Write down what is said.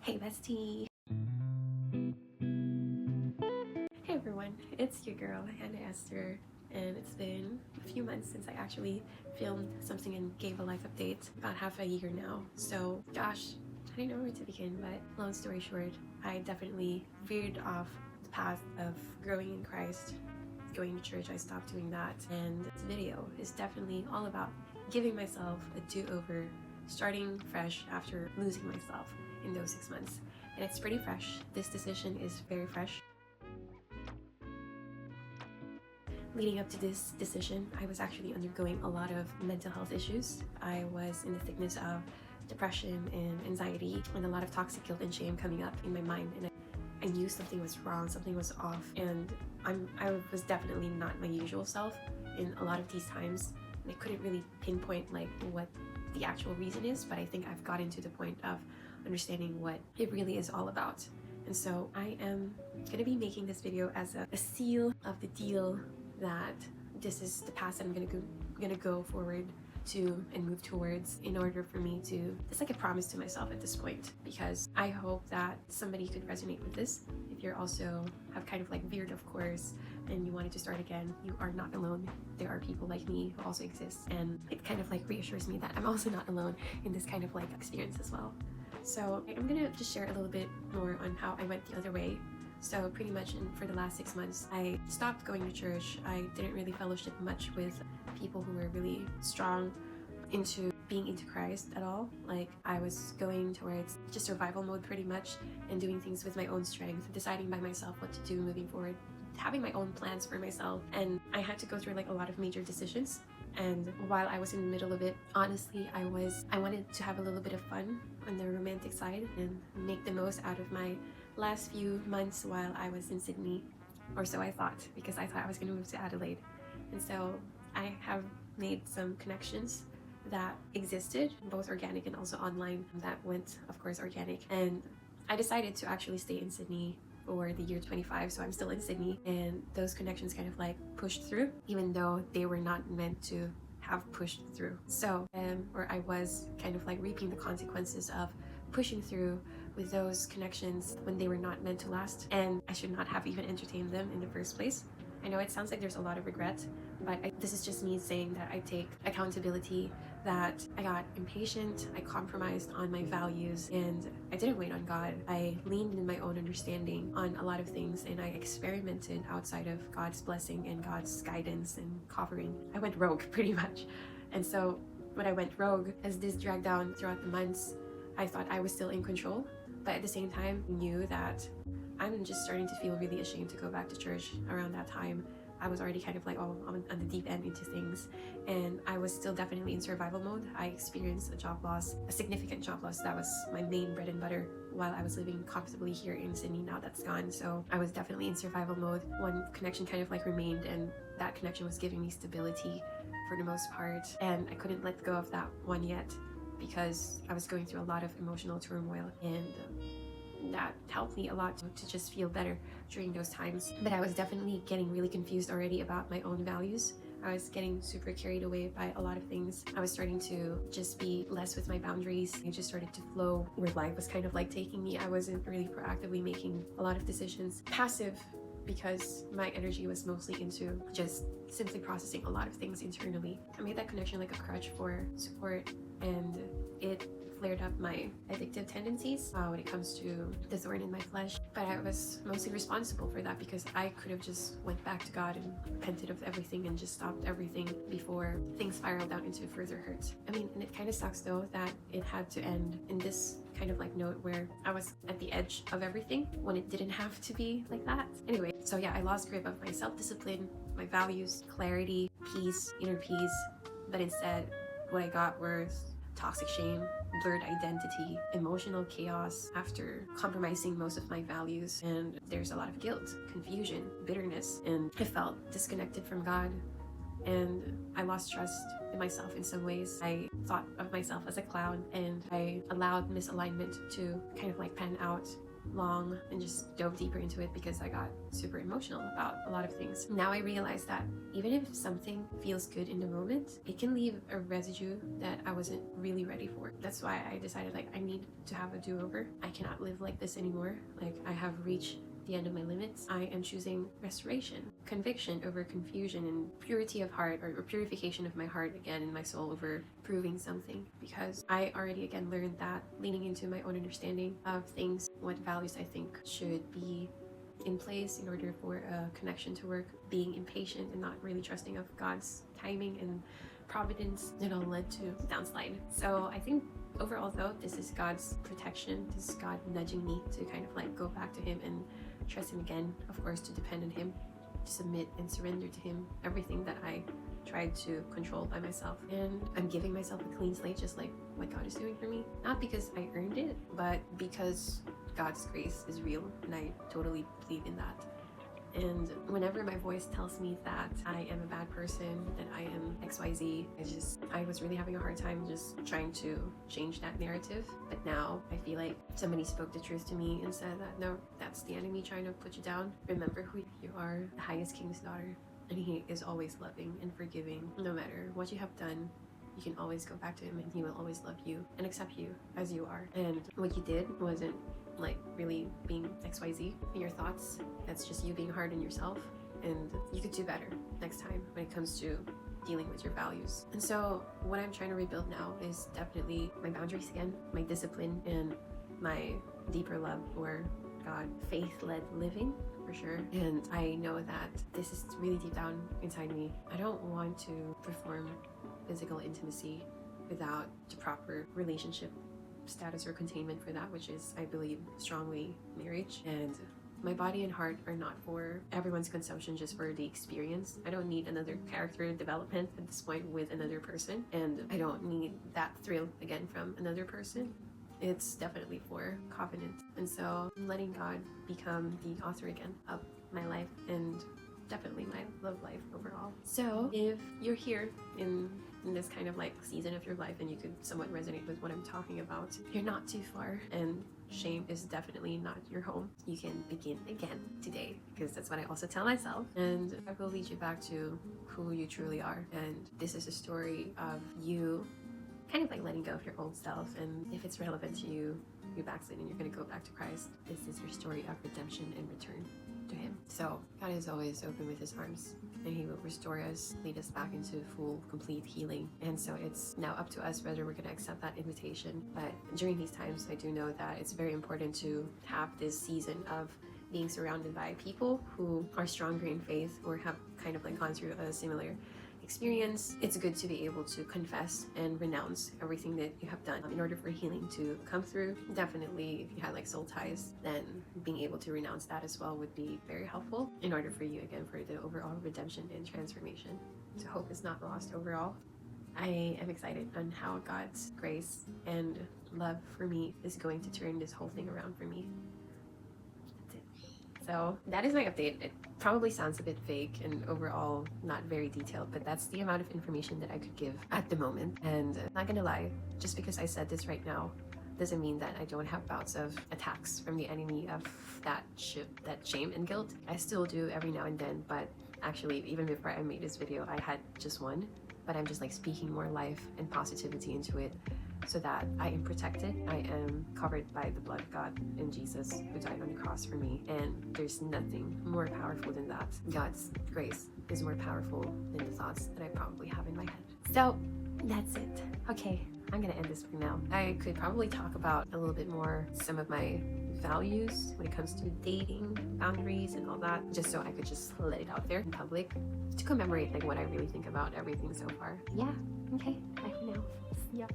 Hey bestie! Hey everyone, it's your girl Hannah Esther, and it's been a few months since I actually filmed something and gave a life update. About half a year now, so gosh, I don't know where to begin, but long story short, I definitely veered off the path of growing in Christ. Going to church, I stopped doing that, and this video is definitely all about giving myself a do-over, starting fresh after losing myself in those 6 months. And it's pretty fresh. This decision is very fresh. Leading up to this decision, I was actually undergoing a lot of mental health issues. I was in the thickness of depression and anxiety, and a lot of toxic guilt and shame coming up in my mind, and I knew something was wrong, something was off, and I was definitely not my usual self in a lot of these times, and I couldn't really pinpoint like what the actual reason is, but I think I've gotten to the point of understanding what it really is all about. And so I am gonna be making this video as a seal of the deal that this is the path that I'm gonna go forward to and move towards, in order for me to, it's like a promise to myself at this point, because I hope that somebody could resonate with this. If you're also have kind of like veered of course and you wanted to start again, you are not alone. There are people like me who also exist, and it kind of like reassures me that I'm also not alone in this kind of like experience as well. So I'm gonna just share a little bit more on how I went the other way. So pretty much for the last 6 months, I stopped going to church. I didn't really fellowship much with people who were really strong into being into Christ at all. Like, I was going towards just survival mode pretty much, and doing things with my own strength, deciding by myself what to do moving forward, having my own plans for myself. And I had to go through like a lot of major decisions. And while I was in the middle of it, honestly, I wanted to have a little bit of fun on the romantic side and make the most out of my last few months while I was in Sydney, or so I thought, because I thought I was going to move to Adelaide. And so I have made some connections that existed, both organic and also online, that went, of course, organic. And I decided to actually stay in Sydney for the year 25, so I'm still in Sydney, and those connections kind of like pushed through, even though they were not meant to have pushed through. So or I was kind of like reaping the consequences of pushing through with those connections when they were not meant to last, and I should not have even entertained them in the first place. I know it sounds like there's a lot of regret, but this is just me saying that I take accountability, that I got impatient, I compromised on my values, and I didn't wait on God. I leaned in my own understanding on a lot of things, and I experimented outside of God's blessing and God's guidance and covering. I went rogue pretty much. And so when I went rogue, as this dragged down throughout the months, I thought I was still in control, but at the same time knew that I'm just starting to feel really ashamed to go back to church. Around that time, I was already kind of like on the deep end into things, and I was still definitely in survival mode. I experienced a job loss, a significant job loss. That was my main bread and butter while I was living comfortably here in Sydney. Now that's gone, so I was definitely in survival mode. One connection kind of like remained, and that connection was giving me stability for the most part, and I couldn't let go of that one yet, because I was going through a lot of emotional turmoil, and that helped me a lot to just feel better during those times. But I was definitely getting really confused already about my own values. I was getting super carried away by a lot of things. I was starting to just be less with my boundaries. I just started to flow where life was kind of like taking me. I wasn't really proactively making a lot of decisions. Passive, because my energy was mostly into just simply processing a lot of things internally. I made that connection like a crutch for support, and it flared up my addictive tendencies when it comes to the thorn in my flesh. But I was mostly responsible for that, because I could have just went back to God and repented of everything and just stopped everything before things spiraled out into further hurt. I mean, and it kind of sucks though that it had to end in this kind of like note where I was at the edge of everything when it didn't have to be like that. Anyway, so yeah, I lost grip of my self-discipline, my values, clarity, peace, inner peace, but instead what I got was toxic shame, blurred identity, emotional chaos after compromising most of my values, and there's a lot of guilt, confusion, bitterness, and I felt disconnected from God, and I lost trust in myself in some ways. I thought of myself as a clown, and I allowed misalignment to kind of like pan out long and just dove deeper into it because I got super emotional about a lot of things. Now I realize that even if something feels good in the moment, it can leave a residue that I wasn't really ready for. That's why I decided like I need to have a do-over. I cannot live like this anymore. Like I have reached the end of my limits. I am choosing restoration, conviction over confusion, and purity of heart or purification of my heart again and my soul over proving something, because I already again learned that leaning into my own understanding of things, what values I think should be in place in order for a connection to work, being impatient and not really trusting of God's timing and providence, it all led to downslide. So I think overall though, this is God's protection. This is God nudging me to kind of like go back to him and trust him again, of course, to depend on him, to submit and surrender to him everything that I tried to control by myself. And I'm giving myself a clean slate, just like what God is doing for me. Not because I earned it, but because God's grace is real, and I totally believe in that. And whenever my voice tells me that I am a bad person, that I am XYZ, I was really having a hard time just trying to change that narrative. But now I feel like somebody spoke the truth to me and said that no, that's the enemy trying to put you down. Remember who you are, the highest king's daughter. And he is always loving and forgiving. No matter what you have done, you can always go back to him and he will always love you and accept you as you are. And what you did wasn't like really being XYZ in your thoughts. That's just you being hard on yourself, and you could do better next time when it comes to dealing with your values. And so what I'm trying to rebuild now is definitely my boundaries again, my discipline, and my deeper love for God, faith-led living for sure. And I know that this is really deep down inside me. I don't want to perform physical intimacy without the proper relationship status or containment for that, which is, I believe strongly, marriage. And my body and heart are not for everyone's consumption, just for the experience. I don't need another character development at this point with another person, and I don't need that thrill again from another person. It's definitely for covenant. And so letting God become the author again of my life, and definitely my love life overall. So if you're here in this kind of like season of your life and you could somewhat resonate with what I'm talking about, you're not too far, and shame is definitely not your home. You can begin again today, because that's what I also tell myself, and I will lead you back to who you truly are. And this is a story of you kind of like letting go of your old self, and if it's relevant to you, you're backsliding, you're going to go back to Christ. This is your story of redemption and return to him. So God is always open with his arms, and he will restore us, lead us back into full, complete healing. And so it's now up to us whether we're going to accept that invitation. But during these times, I do know that it's very important to have this season of being surrounded by people who are stronger in faith or have kind of like gone through a similar experience. It's good to be able to confess and renounce everything that you have done in order for healing to come through. Definitely, if you had like soul ties, then being able to renounce that as well would be very helpful in order for you again for the overall redemption and transformation. So hope is not lost overall. I am excited on how God's grace and love for me is going to turn this whole thing around for me. So that is my update. It probably sounds a bit vague and overall not very detailed, but that's the amount of information that I could give at the moment. And not gonna lie, just because I said this right now doesn't mean that I don't have bouts of attacks from the enemy of that shame and guilt. I still do every now and then, but actually even before I made this video, I had just one, but I'm just like speaking more life and positivity into it, so that I am protected. I am covered by the blood of God and Jesus, who died on the cross for me. And there's nothing more powerful than that. God's grace is more powerful than the thoughts that I probably have in my head. So that's it. Okay, I'm gonna end this for now. I could probably talk about a little bit more some of my values when it comes to dating, boundaries, and all that, just so I could just let it out there in public to commemorate like what I really think about everything so far. Yeah, okay, bye for now. See ya.